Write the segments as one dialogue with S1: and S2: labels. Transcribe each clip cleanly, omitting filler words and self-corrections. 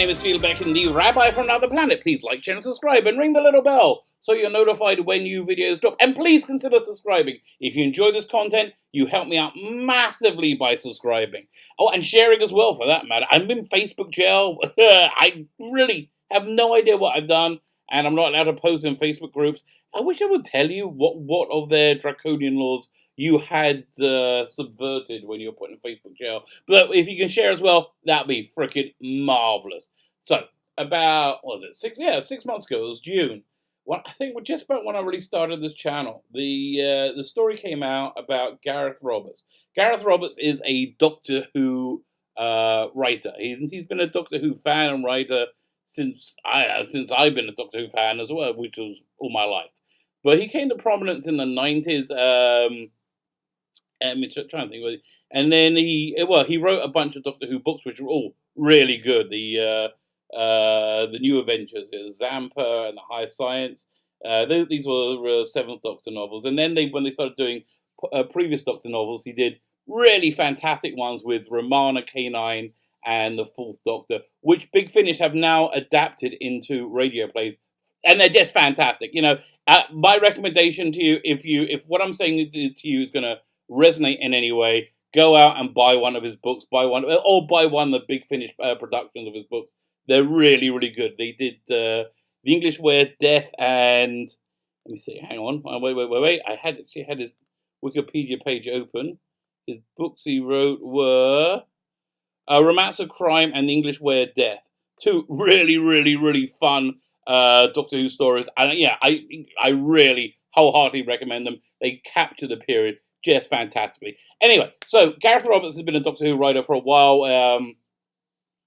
S1: name is Beck and the Rabbi from another planet. Please like, share, and subscribe, and ring the little bell so you're notified when new videos drop. And please consider subscribing. If you enjoy this content, you help me out massively by subscribing. Oh, and sharing as well, for that matter. I'm in Facebook jail. I really have no idea what I've done, and I'm not allowed to post in Facebook groups. I wish I would tell you what of their draconian laws you had subverted when you were put in Facebook jail. But if you can share as well, that'd be freaking marvelous. So, about, what was it, 6 months ago, it was June. Well, I think just about when I really started this channel, the story came out about Gareth Roberts. Gareth Roberts is a Doctor Who writer. He's been a Doctor Who fan and writer since I've been a Doctor Who fan as well, which was all my life. But he came to prominence in the 90s. I'm trying to think. And then he wrote a bunch of Doctor Who books, which were all really good. The New Adventures, Zampa and the High Science. These were Seventh Doctor novels. And then when they started doing previous Doctor novels, he did really fantastic ones with Romana K9 and the Fourth Doctor, which Big Finish have now adapted into radio plays, and they're just fantastic. You know, my recommendation to you, if what I'm saying to you is going to resonate in any way, go out and buy one of his books, buy one of the Big Finish productions of his books. They're really, really good. They did The English Way of Death and, let me see, hang on, wait. I actually had his Wikipedia page open. His books he wrote were Romance of Crime and The English Way of Death. Two really, really, really fun Doctor Who stories. And yeah, I really wholeheartedly recommend them. They capture the period just fantastically. Anyway, so Gareth Roberts has been a Doctor Who writer for a while.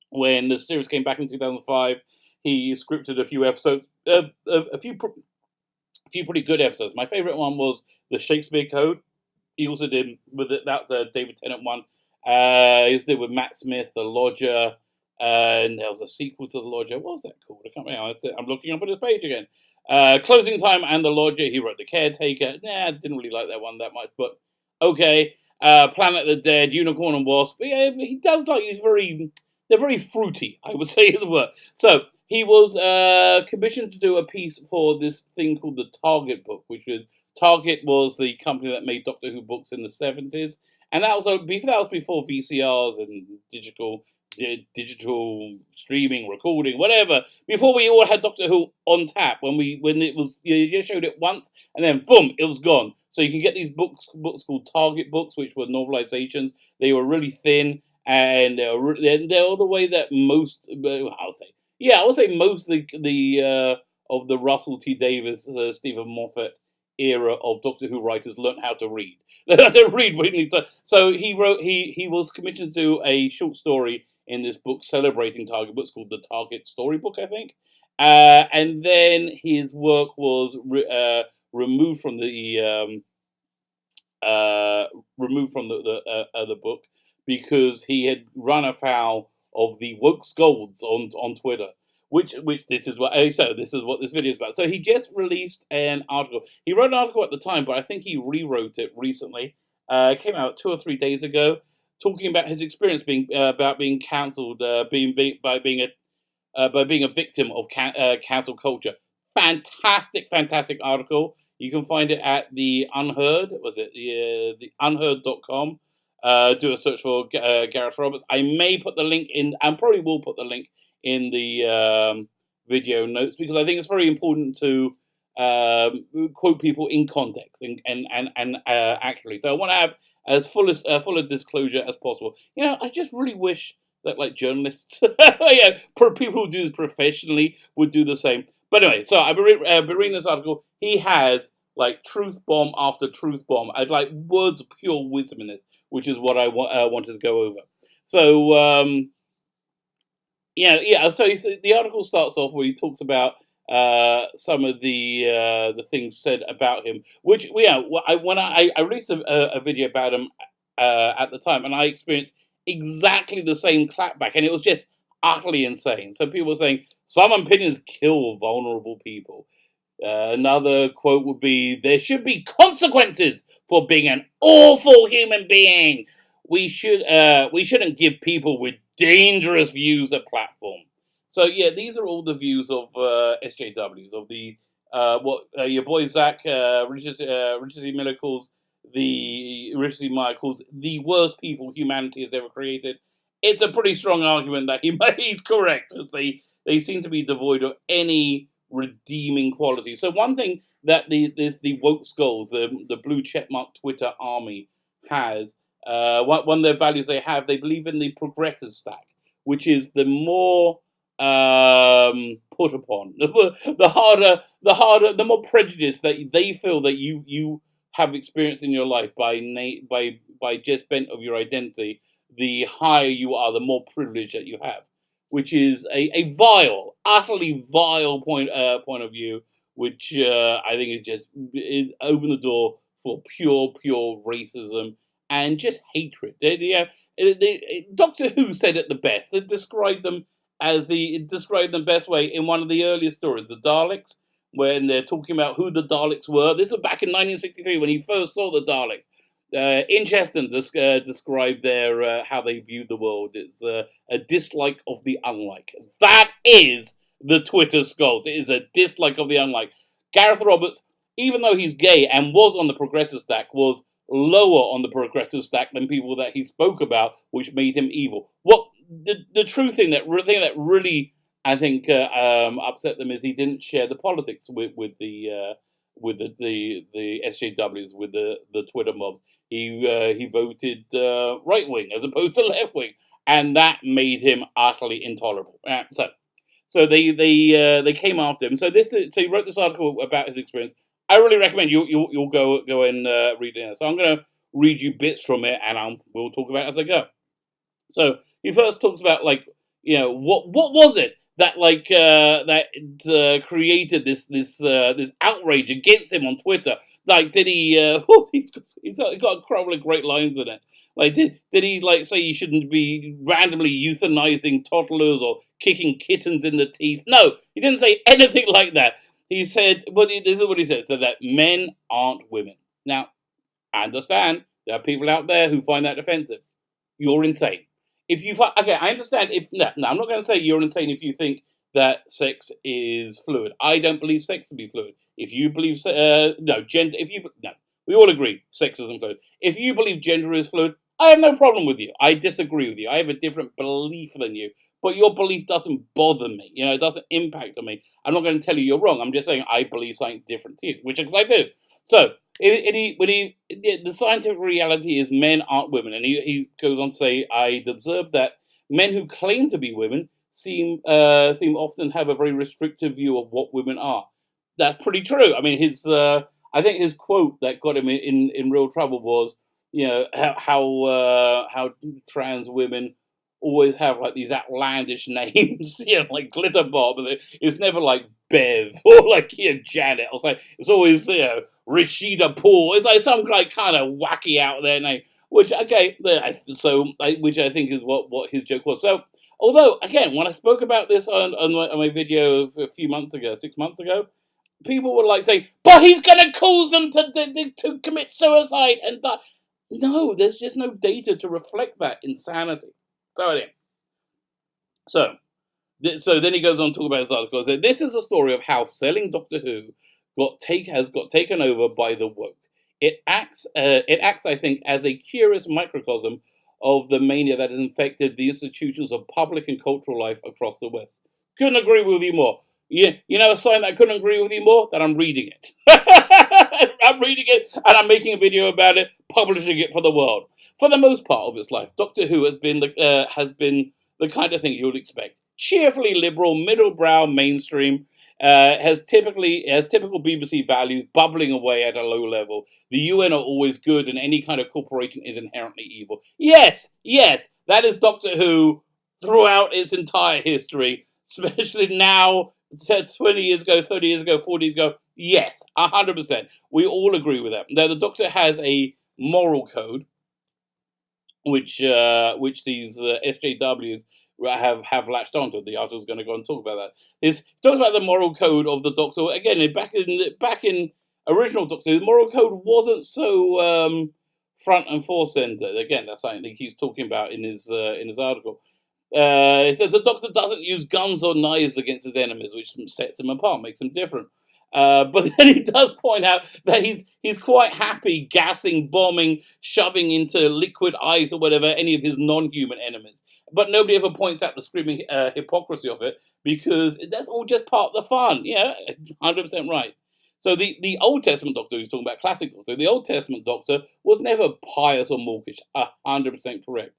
S1: When the series came back in 2005, he scripted a few episodes, a few pretty good episodes. My favourite one was the Shakespeare Code. He also did with it. That's a David Tennant one. He also did with Matt Smith, The Lodger, and there was a sequel to The Lodger. What was that called? I can't remember. I'm looking up at his page again. Closing Time and The Lodger. He wrote The Caretaker. I didn't really like that one that much, but okay. Planet of the Dead, Unicorn and Wasp. But yeah, he does like they're very fruity, I would say is the word. So he was commissioned to do a piece for this thing called the Target book, which Target was the company that made Doctor Who books in the 70s, and that was before VCRs and digital streaming, recording, whatever. Before we all had Doctor Who on tap, when it was, you just showed it once and then boom, it was gone. So you can get these books called Target books, which were novelizations. They were really thin, and they're the way that most, I would say most of the Russell T Davies, Stephen Moffat era of Doctor Who writers learned how to read. They learned how to read really. So he was commissioned to do a short story in this book celebrating Target books called the Target Storybook, I think. And then his work was removed from the book because he had run afoul of the woke scolds on Twitter. Which this is what this video is about. So he just released an article. He wrote an article at the time, but I think he rewrote it recently. It came out 2 or 3 days ago, talking about his experience being cancelled, being a victim of cancel culture. Fantastic article. You can find it at the Unheard. The unheard.com. Do a search for Gareth Roberts. I may put the link in, and probably will put the link in the video notes, because I think it's very important to quote people in context and accurately. So I want to have as full a disclosure as possible. You know, I just really wish that like journalists, people who do this professionally would do the same. But anyway, so I've been reading this article. He has like truth bomb after truth bomb. I'd like words of pure wisdom in this, which is what I wanted to go over. So. So the article starts off where he talks about some of the things said about him, which I released a video about him at the time, and I experienced exactly the same clapback, and it was just utterly insane. So people were saying some opinions kill vulnerable people. Another quote would be, "There should be consequences for being an awful human being. We shouldn't give people with dangerous views a platform." So yeah, these are all the views of SJWs of the what your boy Zach Richard C. Miller calls Richard C. Meyer calls the worst people humanity has ever created. It's a pretty strong argument that he's correct, as they seem to be devoid of any redeeming quality. So one thing that the woke skulls, the blue checkmark Twitter army has, one of their values they believe in the progressive stack, which is the more put upon, the more prejudice that they feel that you have experienced in your life by just bent of your identity, the higher you are, the more privilege that you have, which is a vile, utterly vile point of view, which I think is just open the door for pure racism and just hatred. Doctor Who said it the best. They described them described them best way in one of the earliest stories, the Daleks, when they're talking about who the Daleks were. This was back in 1963 when he first saw the Daleks. Incheston described their how they viewed the world. It's a dislike of the unlike. That is the Twitter skulls. It is a dislike of the unlike. Gareth Roberts, even though he's gay and was on the progressive stack, was lower on the progressive stack than people that he spoke about, which made him evil. What the true thing that really I think upset them is he didn't share the politics with the SJWs, with the Twitter mob. He voted right wing as opposed to left wing, and that made him utterly intolerable. So they came after him. So he wrote this article about his experience. I really recommend you'll go and read it. So I'm going to read you bits from it, and we'll talk about it as I go. So he first talks about what was it that created this outrage against him on Twitter. Like, did he? He's got a couple of great lines in it. Like, did he say you shouldn't be randomly euthanizing toddlers or kicking kittens in the teeth? No, he didn't say anything like that. He said, this is what he said: so that men aren't women. Now, I understand there are people out there who find that offensive. You're insane. If you I understand. I'm not going to say you're insane if you think that sex is fluid. I don't believe sex to be fluid. If you believe gender, we all agree sex isn't fluid. If you believe gender is fluid, I have no problem with you. I disagree with you. I have a different belief than you, but your belief doesn't bother me. It doesn't impact on me. I'm not going to tell you you're wrong. I'm just saying I believe something different to you, which I do. So the scientific reality is men aren't women, and he goes on to say, I'd observed that men who claim to be women seem often have a very restrictive view of what women are. That's pretty true. I mean, I think his quote that got him in real trouble was, how trans women always have like these outlandish names, like Glitter Bob. It's never like Bev or like Janet. It's always Rashida Paul. It's like some like kind of wacky out there name, which which I think is what his joke was. So although again, when I spoke about this on my video a few months ago, 6 months ago, people were like saying, "But he's going to cause them to commit suicide and die." No, there's just no data to reflect that insanity. So anyway, so then he goes on to talk about his article. So this is a story of how selling Doctor Who has got taken over by the woke. It acts, I think, as a curious microcosm of the mania that has infected the institutions of public and cultural life across the West. Couldn't agree with you more. Yeah, a sign that I couldn't agree with you more? That I'm reading it. I'm reading it, and I'm making a video about it, publishing it for the world. For the most part of its life, Doctor Who has been the kind of thing you would expect. Cheerfully liberal, middle-brow, mainstream, has typical BBC values bubbling away at a low level. The UN are always good, and any kind of corporation is inherently evil. Yes, that is Doctor Who throughout its entire history, especially now, 20 years ago, 30 years ago, 40 years ago. Yes, 100%. We all agree with that. Now, the Doctor has a moral code, which these SJWs have latched onto. The article is going to go and talk about that. It talks about the moral code of the Doctor. Again, back in original Doctor, the moral code wasn't so front and centre. Again, that's something he keeps talking about in his article. It says the Doctor doesn't use guns or knives against his enemies, which sets him apart, makes him different. But then he does point out that he's quite happy gassing, bombing, shoving into liquid ice or whatever any of his non-human enemies. But nobody ever points out the screaming hypocrisy of it, because that's all just part of the fun. Yeah, 100% right. So the Old Testament Doctor, who's talking about classic Doctor, the Old Testament Doctor was never pious or mawkish. 100% correct.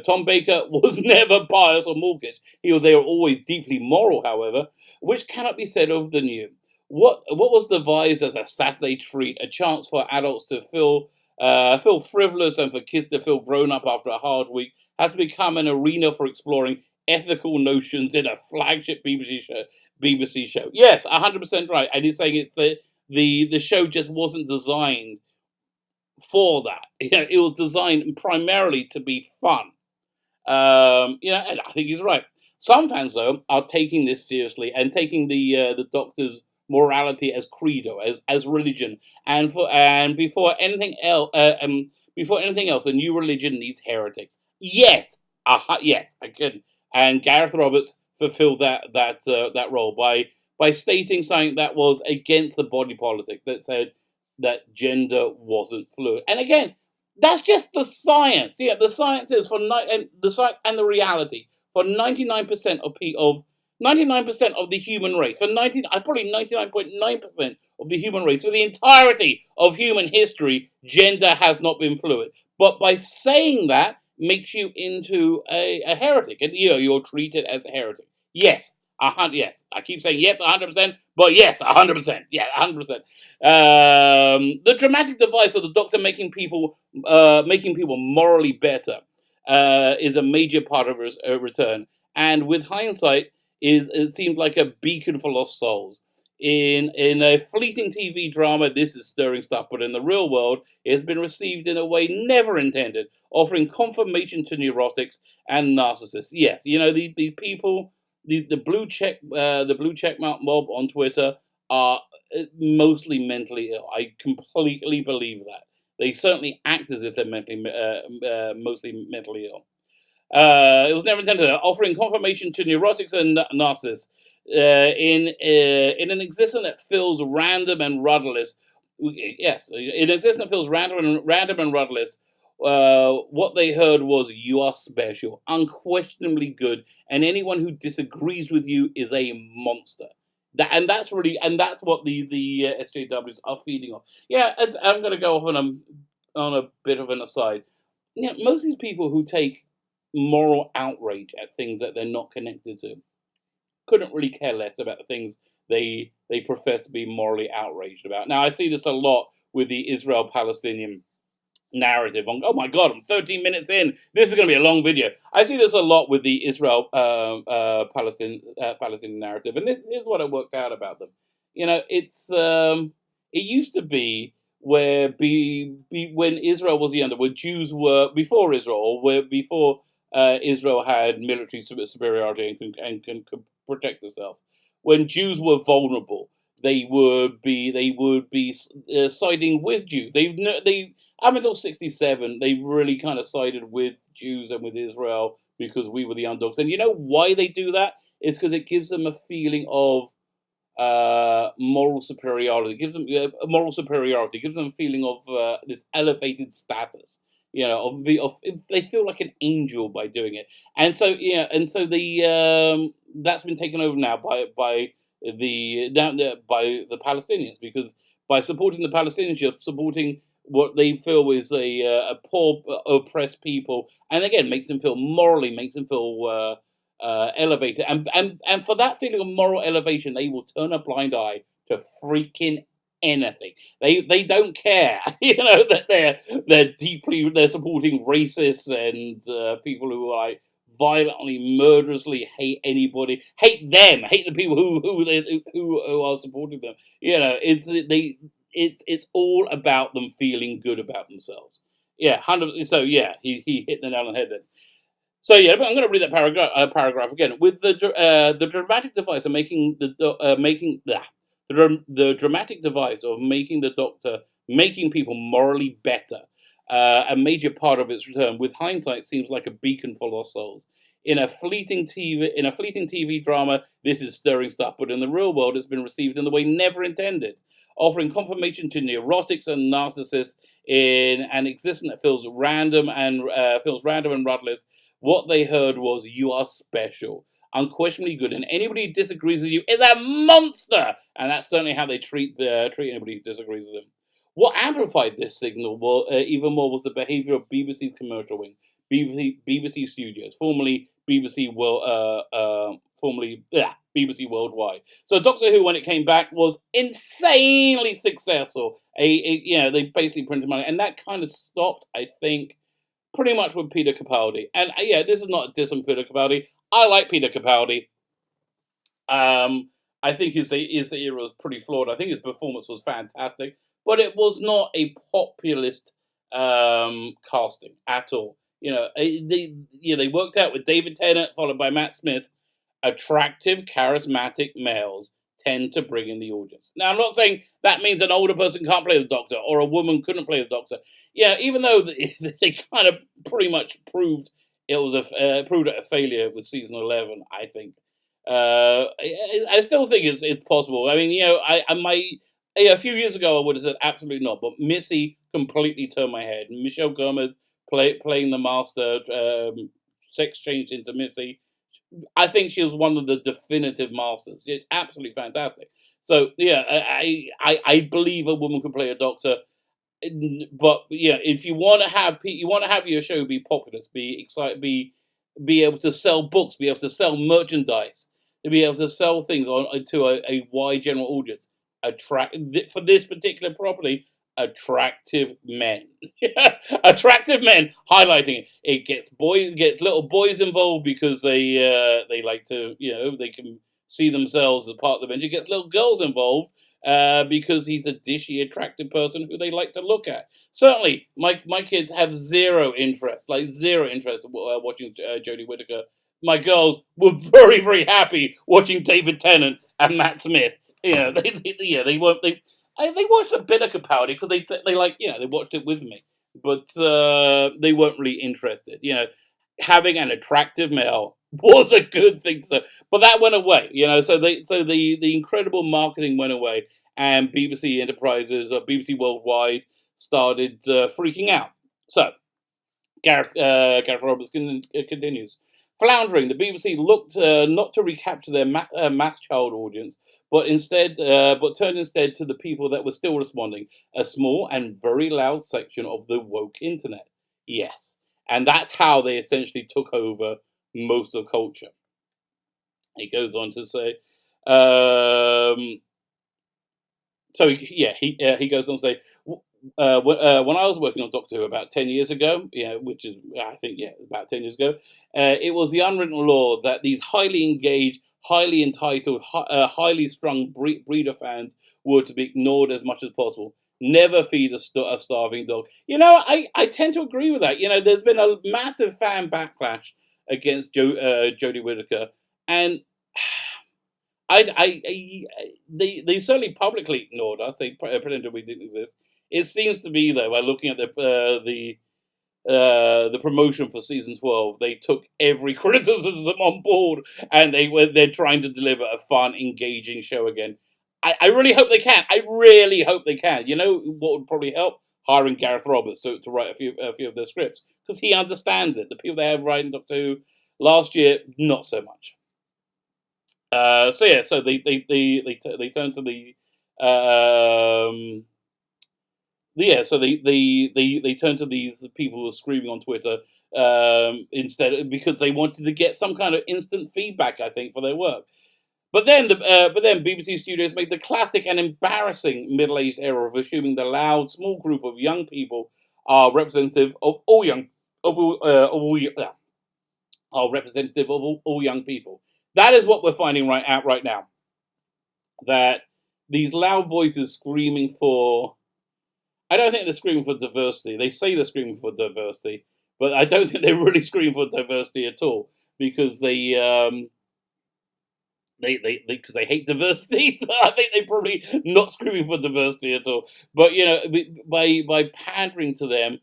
S1: Tom Baker was never pious or mawkish. They were always deeply moral, however, which cannot be said of the new. What was devised as a Saturday treat, a chance for adults to feel frivolous and for kids to feel grown up after a hard week, has become an arena for exploring ethical notions in a flagship BBC show. Yes, 100% right. And he's saying the show just wasn't designed for that. It was designed primarily to be fun. And I think he's right. Some fans, though, are taking this seriously and taking the Doctor's morality as credo, as religion, and before anything else, a new religion needs heretics. Yes, yes, I could. And Gareth Roberts fulfilled that role by stating something that was against the body politic, that said that gender wasn't fluid. And again, that's just the science. Yeah, the science is and the science and the reality for 99% of the human race. Probably 99.9% of the human race. For the entirety of human history, gender has not been fluid. But by saying that makes you into a heretic, and you're treated as a heretic. Yes, yes. I keep saying yes, 100%, but yes, 100%. Yeah, 100%. The dramatic device of the Doctor making people morally better is a major part of his return, and with hindsight, it seemed like a beacon for lost souls. In a fleeting TV drama, this is stirring stuff, but in the real world, it has been received in a way never intended, offering confirmation to neurotics and narcissists. Yes, these people, the blue check mark mob on Twitter are mostly mentally ill. I completely believe that. They certainly act as if they're mostly mentally ill. It was never intended. Offering confirmation to neurotics and narcissists in an existence that feels random and rudderless. Yes, in an existence that feels random and rudderless. What they heard was "You are special, unquestionably good, and anyone who disagrees with you is a monster." That's what the SJWs are feeding off. Yeah, I'm going to go off on a bit of an aside. Yeah, most of these people who take moral outrage at things that they're not connected to couldn't really care less about the things they profess to be morally outraged about. Now, I see this a lot with the Israel-Palestinian narrative. Oh my God, I'm 13 minutes in. This is going to be a long video. I see this a lot with the Palestinian narrative, and here's what I worked out about them. It used to be when Israel was the where Jews were before Israel, or where before Israel had military superiority and could protect itself. When Jews were vulnerable, they would be siding with Jews. They up until 67, they really kind of sided with Jews and with Israel because we were the underdogs. And you know why they do that? It's because it gives them a feeling of moral superiority. It gives them a moral superiority. It gives them a feeling of this elevated status. They feel like an angel by doing it. And so that's been taken over now by the Palestinians, because by supporting the Palestinians, you're supporting what they feel is a poor, oppressed people, and again makes them feel elevated, and for that feeling of moral elevation, they will turn a blind eye to freaking anything. They don't care, that they're supporting racists and people who are like violently, murderously hate anybody, hate them, hate the people who are supporting them. It's all about them feeling good about themselves. Yeah, 100. So yeah, he hit the nail on the head then. So yeah, but I'm going to read that paragraph again. With the dramatic device of making the dramatic device of making the Doctor making people morally better, a major part of its return. With hindsight, seems like a beacon for lost souls. In a fleeting TV drama, this is stirring stuff, but in the real world, it's been received in the way never intended, offering confirmation to neurotics and narcissists in an existence that feels random and rudderless. What they heard was, "You are special, unquestionably good, and anybody who disagrees with you is a monster." And that's certainly how they treat anybody who disagrees with them. What amplified this signal even more was the behaviour of BBC's commercial wing, BBC Studios, formerly BBC Worldwide. So Doctor Who, when it came back, was insanely successful. They basically printed money, and that kind of stopped, I think, pretty much with Peter Capaldi. And this is not a diss on Peter Capaldi. I like Peter Capaldi. I think his era was pretty flawed. I think his performance was fantastic, but it was not a populist casting at all. They worked out with David Tennant followed by Matt Smith. Attractive, charismatic males tend to bring in the audience. Now, I'm not saying that means an older person can't play the Doctor or a woman couldn't play the Doctor. Even though they kind of pretty much proved it a failure with season 11, I think. I still think it's possible. I mean, a few years ago I would have said absolutely not, but Missy completely turned my head. Michelle Gomez playing the Master, sex changed into Missy. I think she was one of the definitive masters. It's absolutely fantastic. So I believe a woman could play a Doctor. But if you want to have your show be populous, be excited, be able to sell books, be able to sell merchandise, to be able to sell things to a wide general audience. For this particular property, attractive men, attractive men highlighting it. It gets little boys involved because they like to they can see themselves as part of the venture. It gets little girls involved because he's a dishy, attractive person who they like to look at. Certainly, my kids have zero interest in watching Jodie Whittaker. My girls were very, very happy watching David Tennant and Matt Smith. They watched a bit of Capaldi because they watched it with me, but they weren't really interested. Having an attractive male was a good thing. So, but that went away. So the incredible marketing went away, and BBC Enterprises, BBC Worldwide, started freaking out. So Gareth Roberts continues. Floundering, the BBC looked not to recapture their mass child audience, but turned instead to the people that were still responding, a small and very loud section of the woke internet. Yes, and that's how they essentially took over most of culture. He goes on to say, he goes on to say, when I was working on Doctor Who about 10 years ago, which is, I think, about 10 years ago, it was the unwritten law that these highly engaged, highly entitled, highly strung breeder fans were to be ignored as much as possible. Never feed a starving dog. I tend to agree with that. There's been a massive fan backlash against Jodie Whittaker, and they certainly publicly ignored us. They pretended we didn't exist. It seems to be, though, by looking at the promotion for season 12, they took every criticism on board, and they're trying to deliver a fun, engaging show again. I really hope they can. I really hope they can. You know what would probably help? Hiring Gareth Roberts to write a few of their scripts, because he understands it. The people they have writing Doctor Who last year, not so much. So they turn to the they turn to these people who are screaming on Twitter instead, because they wanted to get some kind of instant feedback, I think, for their work. But then BBC Studios made the classic and embarrassing middle-aged error of assuming the loud, small group of young people are representative of all young people. That is what we're finding right now. That these loud voices screaming for, I don't think they're screaming for diversity. They say they're screaming for diversity, but I don't think they're really screaming for diversity at all, because they hate diversity. I think they're probably not screaming for diversity at all. But by pandering to them,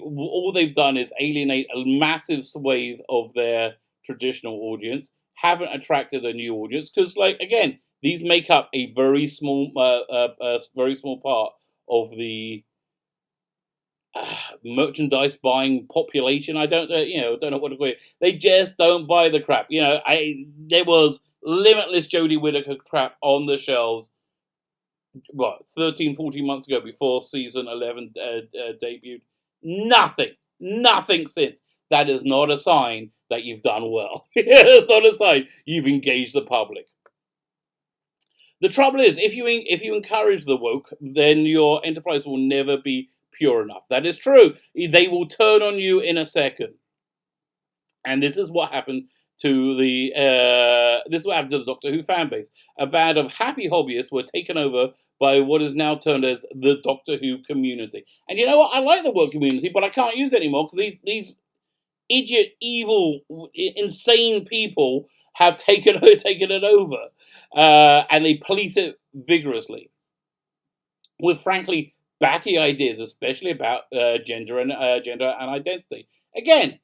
S1: all they've done is alienate a massive swathe of their traditional audience, haven't attracted a new audience because, like, again, these make up a very small part of the merchandise buying population. I don't know, don't know what to call it. They just don't buy the crap. There was limitless Jodie Whittaker crap on the shelves. What, 13, 14 months ago before season 11 debuted? Nothing since. That is not a sign that you've done well. It's not a sign you've engaged the public. The trouble is, if you encourage the woke, then your enterprise will never be pure enough. That is true. They will turn on you in a second, and this is what happened to the Doctor Who fan base. A band of happy hobbyists were taken over by what is now termed as the Doctor Who community. And you know what? I like the woke community, but I can't use it anymore because these idiot, evil, insane people have taken it over, and they police it vigorously with, frankly, batty ideas, especially about gender and identity. Again,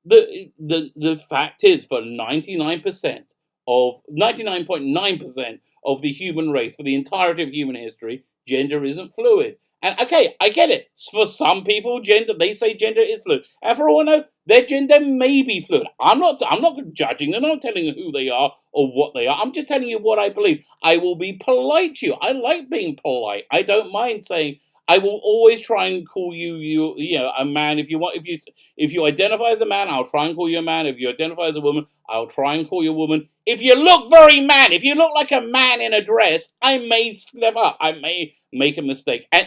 S1: the fact is, for 99.9% of the human race, for the entirety of human history, gender isn't fluid. And okay, I get it. For some people, they say gender is fluid. And for all I know, their gender may be fluid. I'm not judging them. I'm not telling you who they are or what they are. I'm just telling you what I believe. I will be polite to you. I like being polite. I don't mind saying, I will always try and call you a man if you want. If you identify as a man, I'll try and call you a man. If you identify as a woman, I'll try and call you a woman. If you look very man, if you look like a man in a dress, I may slip up. I may make a mistake. And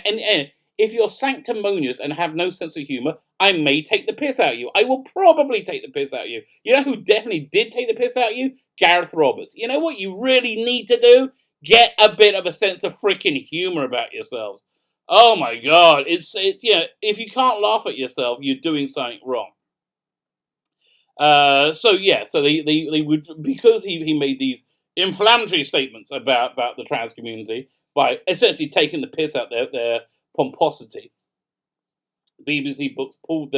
S1: if you're sanctimonious and have no sense of humor, I may take the piss out of you. I will probably take the piss out of you. You know who definitely did take the piss out of you? Gareth Roberts. You know what you really need to do? Get a bit of a sense of freaking humor about yourselves. Oh my God! It's if you can't laugh at yourself, you're doing something wrong. So they would, because he made these inflammatory statements about the trans community by essentially taking the piss out their pomposity. BBC Books pulled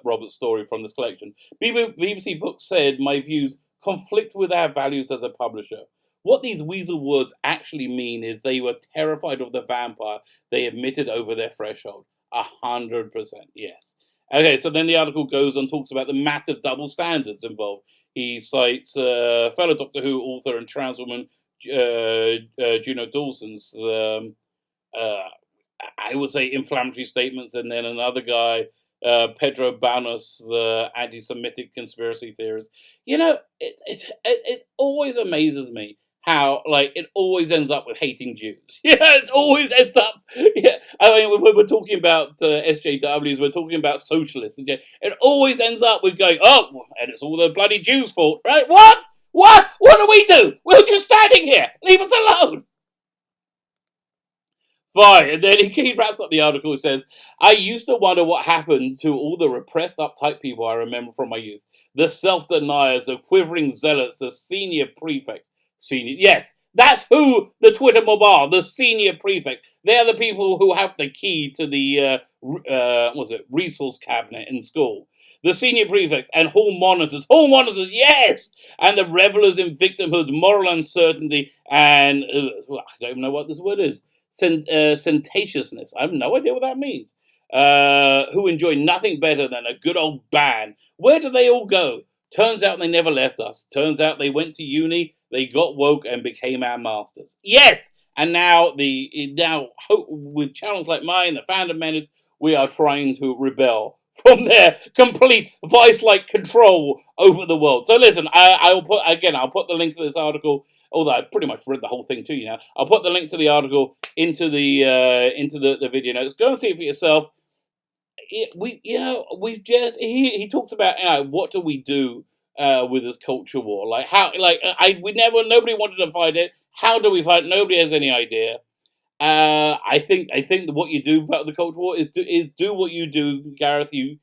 S1: Robert's story from this collection. BBC Books said, "My views conflict with our values as a publisher. What these weasel words actually mean is they were terrified of the vampire they admitted over their threshold." 100%, yes. Okay, so then the article goes on, talks about the massive double standards involved. He cites fellow Doctor Who author and trans woman Juno Dawson's, I would say, inflammatory statements, and then another guy, Pedro Banos, the anti-Semitic conspiracy theorist. It always amazes me how, like, it always ends up with hating Jews. It always ends up. Yeah, I mean, we're talking about SJWs, we're talking about socialists, and it always ends up with going, oh, and it's all the bloody Jews' fault, right? What? What do we do? We're just standing here. Leave us alone. Fine. And then he wraps up the article and says, "I used to wonder what happened to all the repressed, uptight people I remember from my youth. The self-deniers, the quivering zealots, the senior prefects." Yes, that's who the Twitter mob are, the senior prefects. They're the people who have the key to the, resource cabinet in school. The senior prefects and hall monitors, yes! And the revelers in victimhood, moral uncertainty, and, I don't even know what this word is. Sentatiousness. I have no idea what that means. Who enjoy nothing better than a good old ban. Where do they all go? Turns out they never left us. Turns out they went to uni, they got woke and became our masters. Yes! And now with channels like mine, the Fandom Menace, we are trying to rebel from their complete vice-like control over the world. So listen, I'll put the link to this article, although I pretty much read the whole thing to you now. I'll put the link to the article into the video notes. Go and see it for yourself. He talks about, what do we do with this culture war? Like nobody wanted to fight it. How do we fight? Nobody has any idea. I think that what you do about the culture war is do what you do, Gareth. You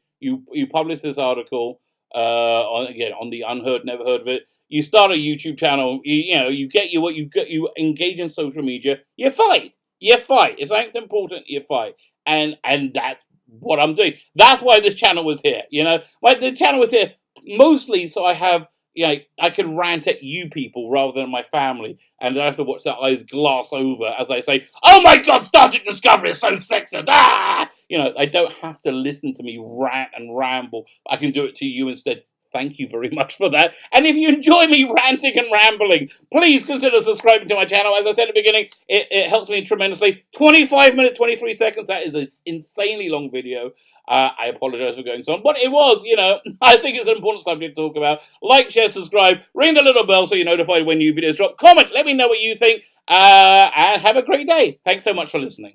S1: publish this article on the Unheard, Never Heard of It. You start a YouTube channel. You engage in social media. You fight. If something's important, you fight, and that's what I'm doing. That's why this channel was here. The channel was here mostly so I can rant at you people rather than my family, and I have to watch their eyes glass over as I say, "Oh my God, Star Trek Discovery is so sexist!" I don't have to listen to me rant and ramble. I can do it to you instead. Thank you very much for that. And if you enjoy me ranting and rambling, please consider subscribing to my channel. As I said at the beginning, it helps me tremendously. 25 minutes, 23 seconds. That is an insanely long video. I apologize for going so on, but it was, I think it's an important subject to talk about. Like, share, subscribe, ring the little bell so you're notified when new videos drop. Comment, let me know what you think, and have a great day. Thanks so much for listening.